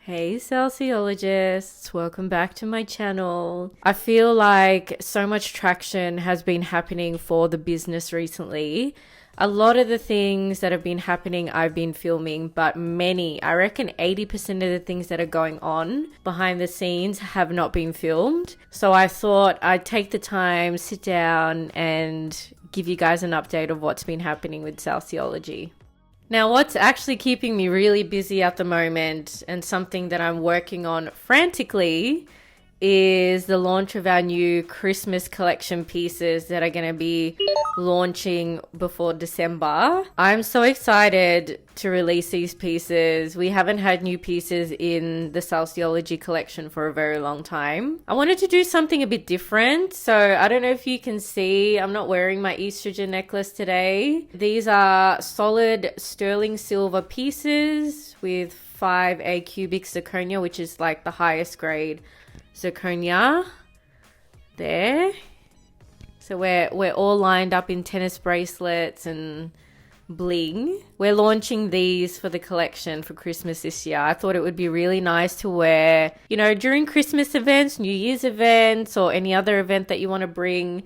Hey Salceologists, welcome back to my channel. I feel like so much traction has been happening for the business recently. A lot of the things that have been happening I've been filming, but I reckon 80% of the things that are going on behind the scenes have not been filmed. So I thought I'd take the time, sit down and give you guys an update of what's been happening with Salceology. Now, what's actually keeping me really busy at the moment and something that I'm working on frantically is the launch of our new Christmas collection pieces that are going to be launching before December. I'm so excited to release these pieces. We haven't had new pieces in the Salceology collection for a very long time. I wanted to do something a bit different. So I don't know if you can see, I'm not wearing my estrogen necklace today. These are solid sterling silver pieces with 5A cubic zirconia, which is like the highest grade zirconia there. So we're all lined up in tennis bracelets and bling. We're launching these for the collection for Christmas this year. I thought it would be really nice to wear, you know, during Christmas events, New Year's events, or any other event that you want to bring.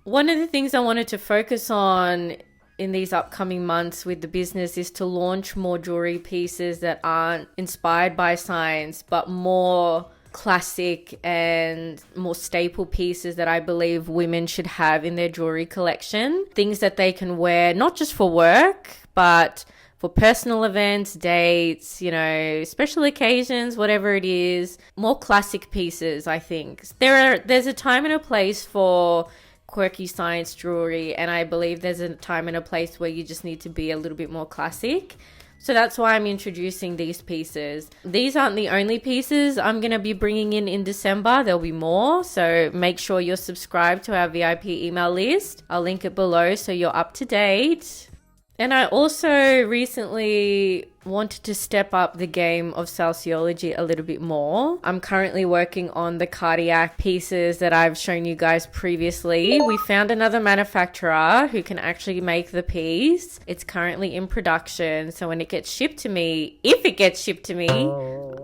One of the things I wanted to focus on in these upcoming months with the business is to launch more jewelry pieces that aren't inspired by science, but more classic and more staple pieces that I believe women should have in their jewelry collection. Things that they can wear not just for work, but for personal events, dates, you know, special occasions, whatever it is. More classic pieces, I think. There's a time and a place for quirky science jewelry, and I believe there's a time and a place where you just need to be a little bit more classic. So that's why I'm introducing these pieces. These aren't the only pieces I'm going to be bringing in December. There'll be more. So make sure you're subscribed to our VIP email list. I'll link it below so you're up to date. And I also recently wanted to step up the game of Salceology a little bit more. I'm currently working on the cardiac pieces that I've shown you guys previously. We found another manufacturer who can actually make the piece. It's currently in production. So when it gets shipped to me, if it gets shipped to me,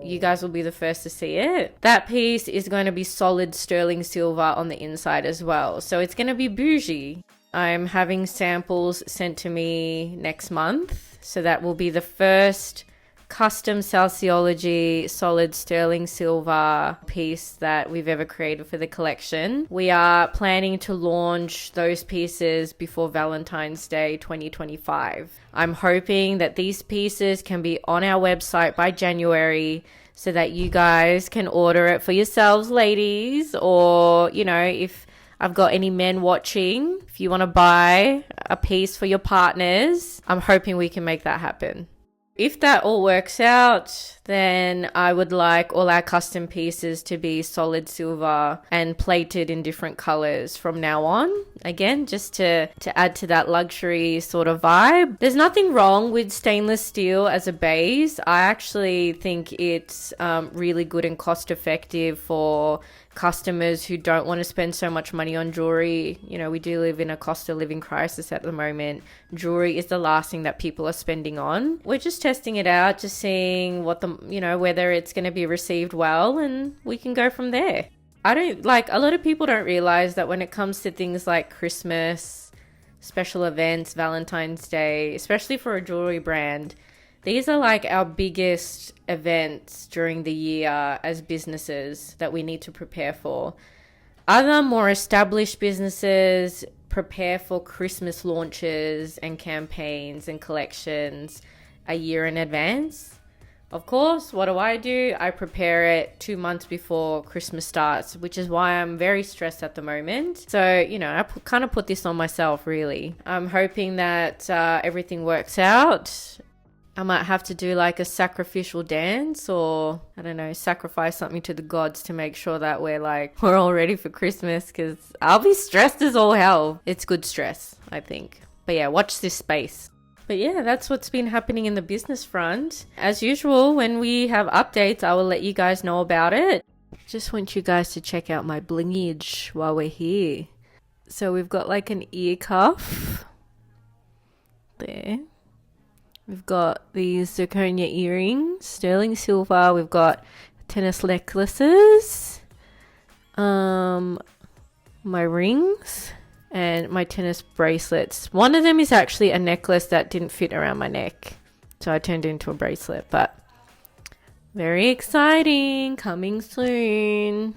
you guys will be the first to see it. That piece is going to be solid sterling silver on the inside as well. So it's going to be bougie. I'm having samples sent to me next month. So that will be the first custom Salceology solid sterling silver piece that we've ever created for the collection. We are planning to launch those pieces before Valentine's Day 2025. I'm hoping that these pieces can be on our website by January so that you guys can order it for yourselves, ladies, or, you know, if I've got any men watching, if you want to buy a piece for your partners, I'm hoping we can make that happen. If that all works out, then I would like all our custom pieces to be solid silver and plated in different colors from now on. Again, just to add to that luxury sort of vibe. There's nothing wrong with stainless steel as a base. I actually think it's really good and cost effective for customers who don't want to spend so much money on jewelry. You know, we do live in a cost of living crisis at the moment. Jewelry is the last thing that people are spending on. We're just testing it out, just seeing what whether it's going to be received well, and we can go from there. A lot of people don't realize that when it comes to things like Christmas, special events, Valentine's Day, especially for a jewelry brand, these are like our biggest events during the year as businesses that we need to prepare for. Other more established businesses prepare for Christmas launches and campaigns and collections a year in advance. Of course, what do? I prepare it 2 months before Christmas starts, which is why I'm very stressed at the moment. So, you know, I kind of put this on myself, really. I'm hoping that everything works out. I might have to do like a sacrificial dance, or I don't know, sacrifice something to the gods to make sure that we're all ready for Christmas, because I'll be stressed as all hell. It's good stress, I think. But yeah, watch this space. But yeah, that's what's been happening in the business front. As usual, when we have updates, I will let you guys know about it. Just want you guys to check out my blingage while we're here. So we've got like an ear cuff there We've got these zirconia earrings, sterling silver. We've got tennis necklaces, my rings, and my tennis bracelets. One of them is actually a necklace that didn't fit around my neck, so I turned it into a bracelet, but very exciting, coming soon.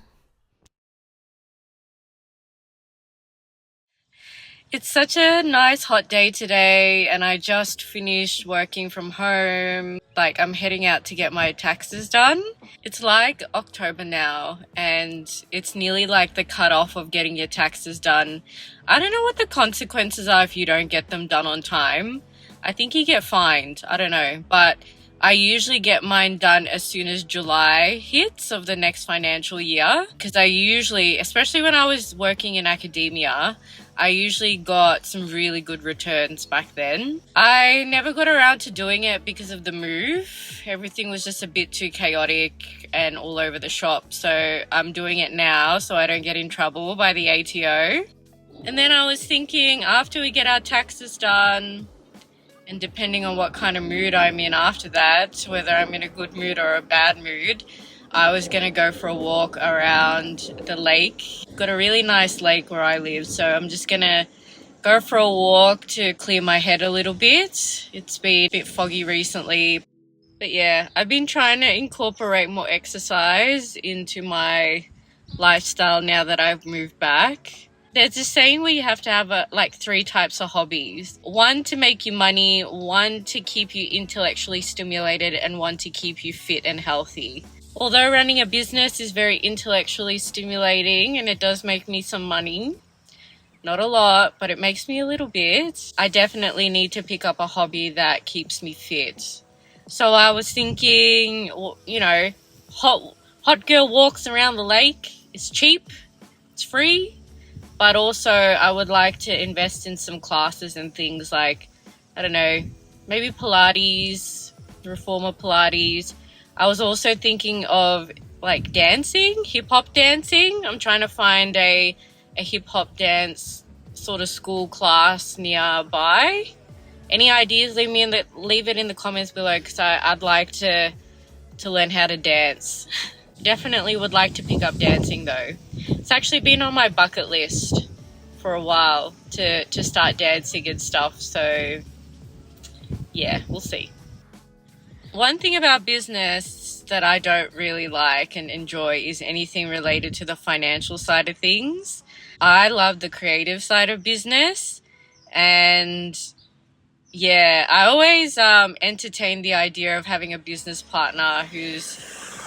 It's such a nice hot day today, and I just finished working from home. Like, I'm heading out to get my taxes done. It's like October now, and it's nearly like the cutoff of getting your taxes done. I don't know what the consequences are if you don't get them done on time. I think you get fined. I don't know, but I usually get mine done as soon as July hits of the next financial year, because I usually, especially when I was working in academia, I usually got some really good returns back then. I never got around to doing it because of the move. Everything was just a bit too chaotic and all over the shop. So I'm doing it now so I don't get in trouble by the ATO. And then I was thinking, after we get our taxes done, and depending on what kind of mood I'm in after that, whether I'm in a good mood or a bad mood, I was going to go for a walk around the lake. Got a really nice lake where I live, so I'm just going to go for a walk to clear my head a little bit. It's been a bit foggy recently. But yeah, I've been trying to incorporate more exercise into my lifestyle now that I've moved back. There's a saying where you have to have like 3 types of hobbies. 1 to make you money, 1 to keep you intellectually stimulated, and 1 to keep you fit and healthy. Although running a business is very intellectually stimulating and it does make me some money, not a lot, but it makes me a little bit, I definitely need to pick up a hobby that keeps me fit. So I was thinking, you know, hot girl walks around the lake. It's cheap, it's free, but also I would like to invest in some classes and things like, I don't know, maybe Pilates, reformer Pilates. I was also thinking of like dancing, hip-hop dancing. I'm trying to find a hip-hop dance sort of school class nearby. Any ideas, leave it in the comments below, because I'd like to learn how to dance. Definitely would like to pick up dancing though. It's actually been on my bucket list for a while to start dancing and stuff, so yeah, we'll see. One thing about business that I don't really like and enjoy is anything related to the financial side of things. I love the creative side of business, and yeah, I always entertain the idea of having a business partner who's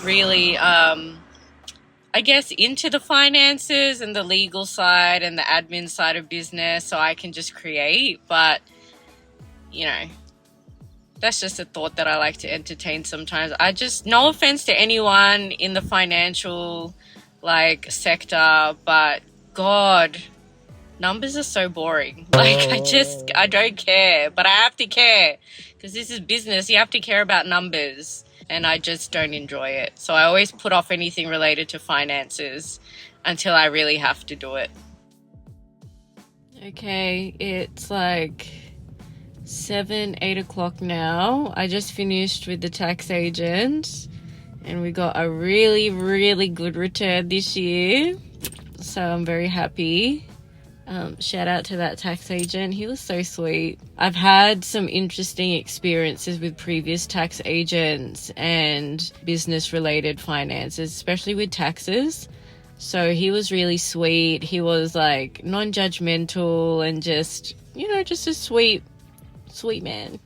really, I guess, into the finances and the legal side and the admin side of business, so I can just create. But, you know, that's just a thought that I like to entertain sometimes. No offense to anyone in the financial sector, but God, numbers are so boring. I don't care, but I have to care because this is business. You have to care about numbers, and I just don't enjoy it. So I always put off anything related to finances until I really have to do it. Okay, it's like 8 o'clock now. I just finished with the tax agent and we got a really, really good return this year. So I'm very happy. Shout out to that tax agent. He was so sweet. I've had some interesting experiences with previous tax agents and business related finances, especially with taxes. So he was really sweet. He was like non-judgmental and just a sweet man.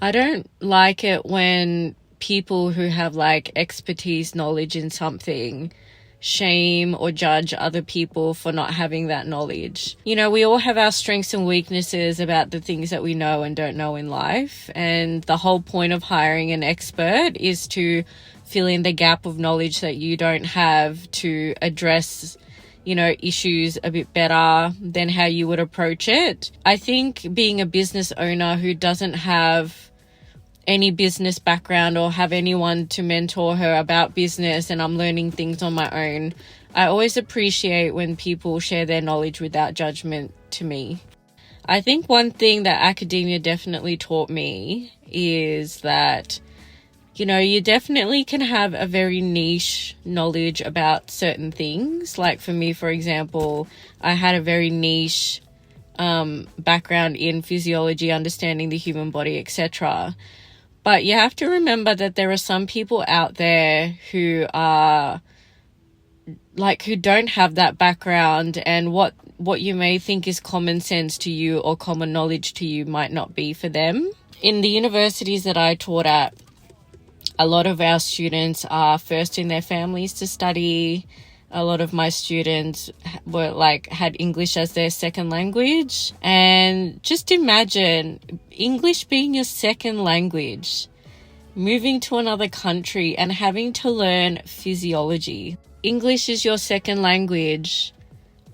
I don't like it when people who have expertise, knowledge in something shame or judge other people for not having that knowledge. We all have our strengths and weaknesses about the things that we know and don't know in life. And the whole point of hiring an expert is to fill in the gap of knowledge that you don't have to address issues a bit better than how you would approach it. I think being a business owner who doesn't have any business background or have anyone to mentor her about business, and I'm learning things on my own, I always appreciate when people share their knowledge without judgment to me. I think one thing that academia definitely taught me is that, you know, you definitely can have a very niche knowledge about certain things. Like for me, for example, I had a very niche background in physiology, understanding the human body, etc. But you have to remember that there are some people out there who are who don't have that background, and what you may think is common sense to you or common knowledge to you might not be for them. In the universities that I taught at, a lot of our students are first in their families to study. A lot of my students were had English as their second language. And just imagine English being your second language, moving to another country and having to learn physiology. English is your second language,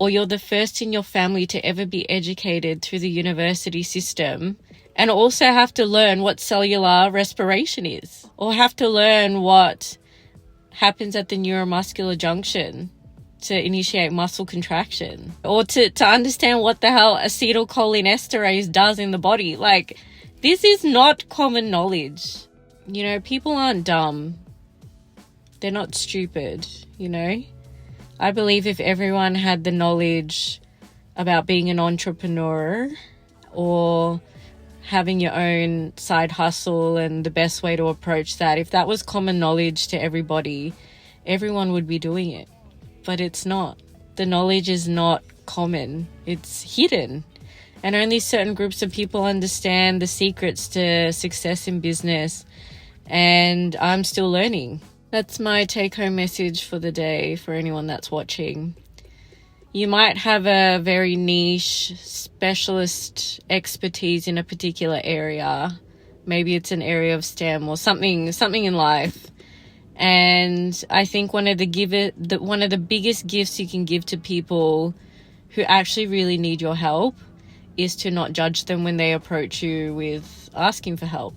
or you're the first in your family to ever be educated through the university system, and also have to learn what cellular respiration is, or have to learn what happens at the neuromuscular junction to initiate muscle contraction, or to understand what the hell acetylcholinesterase does in the body. This is not common knowledge. You know, people aren't dumb. They're not stupid, you know? I believe if everyone had the knowledge about being an entrepreneur or having your own side hustle and the best way to approach that, if that was common knowledge to everybody, everyone would be doing it. But it's not. The knowledge is not common. It's hidden. And only certain groups of people understand the secrets to success in business. And I'm still learning. That's my take-home message for the day for anyone that's watching. You might have a very niche specialist expertise in a particular area. Maybe it's an area of STEM or something in life. And I think one of the biggest gifts you can give to people who actually really need your help is to not judge them when they approach you with asking for help.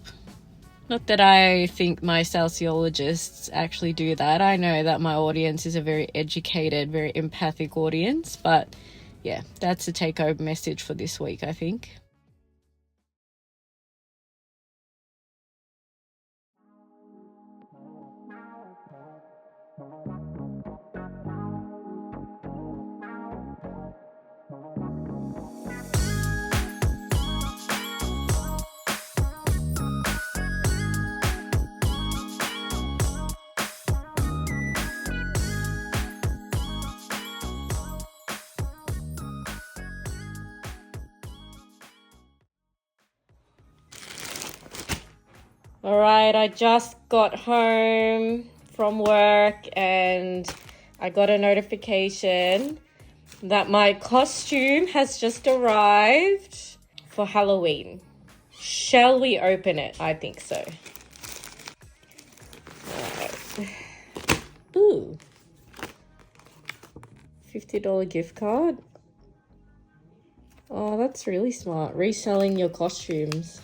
Not that I think my Salceologists actually do that. I know that my audience is a very educated, very empathic audience. But yeah, that's a take-home message for this week, I think. All right, I just got home from work and I got a notification that my costume has just arrived for Halloween. Shall we open it? I think so. All right. Ooh. $50 gift card. Oh, that's really smart. Reselling your costumes.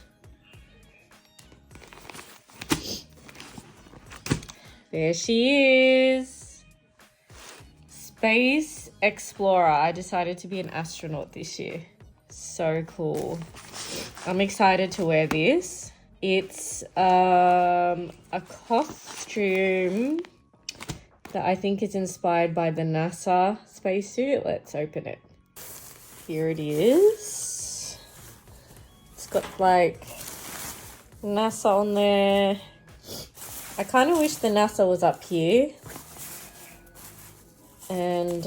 There she is. Space Explorer. I decided to be an astronaut this year. So cool. I'm excited to wear this. It's a costume that I think is inspired by the NASA spacesuit. Let's open it. Here it is. It's got NASA on there. I kind of wish the NASA was up here. And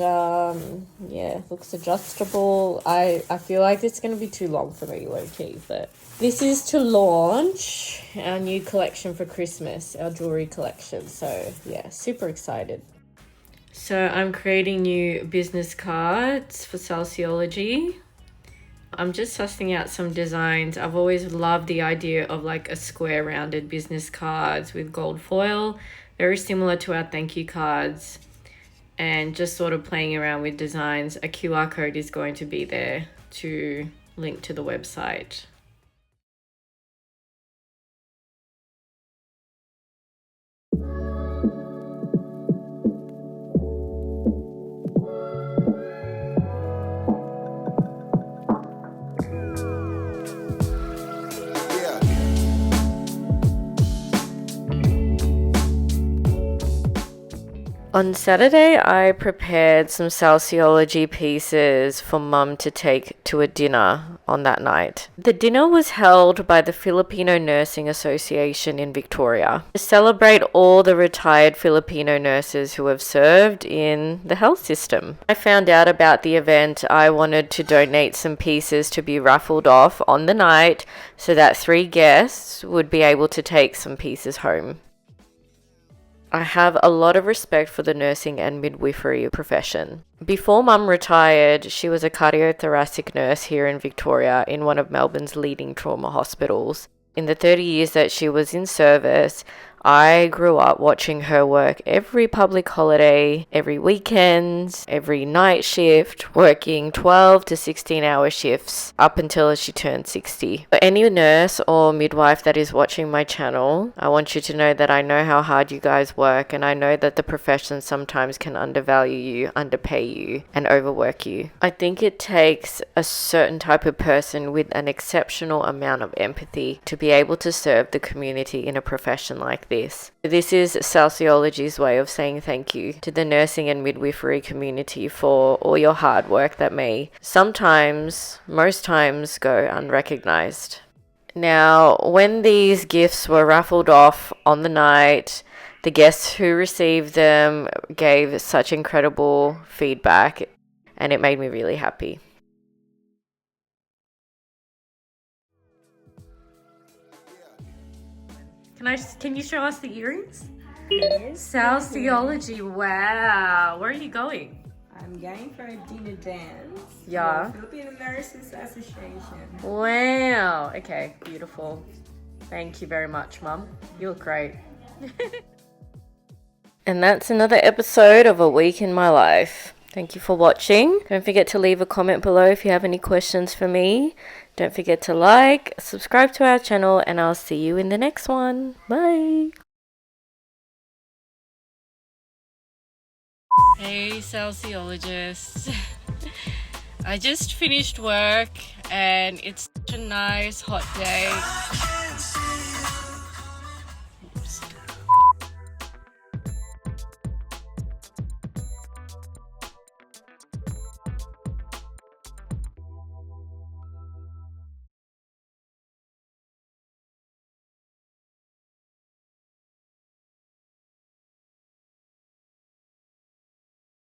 yeah, looks adjustable. I feel like it's going to be too long for me, low-key. But this is to launch our new collection for Christmas, our jewelry collection. So yeah, super excited. So I'm creating new business cards for Salceology. I'm just sussing out some designs. I've always loved the idea of a square rounded business cards with gold foil, very similar to our thank you cards, and just sort of playing around with designs. A QR code is going to be there to link to the website. On Saturday, I prepared some Salceology pieces for Mum to take to a dinner on that night. The dinner was held by the Filipino Nursing Association in Victoria to celebrate all the retired Filipino nurses who have served in the health system. I found out about the event. I wanted to donate some pieces to be raffled off on the night so that 3 guests would be able to take some pieces home. I have a lot of respect for the nursing and midwifery profession. Before Mum retired, she was a cardiothoracic nurse here in Victoria in one of Melbourne's leading trauma hospitals. In the 30 years that she was in service, I grew up watching her work every public holiday, every weekend, every night shift, working 12 to 16-hour shifts up until she turned 60. For any nurse or midwife that is watching my channel, I want you to know that I know how hard you guys work, and I know that the profession sometimes can undervalue you, underpay you, and overwork you. I think it takes a certain type of person with an exceptional amount of empathy to be able to serve the community in a profession like this. This is Salceology's way of saying thank you to the nursing and midwifery community for all your hard work that may sometimes, most times, go unrecognized. Now, when these gifts were raffled off on the night, the guests who received them gave such incredible feedback, and it made me really happy. Can you show us the earrings? Yes. Salceology, wow. Where are you going? I'm going for a dinner dance. Yeah. For Filipino Nurses Association. Wow. Okay, beautiful. Thank you very much, Mum. You look great. And that's another episode of A Week in My Life. Thank you for watching. Don't forget to leave a comment below if you have any questions for me. Don't forget to like, subscribe to our channel, and I'll see you in the next one. Bye. Hey, Salceologists. I just finished work and it's such a nice hot day.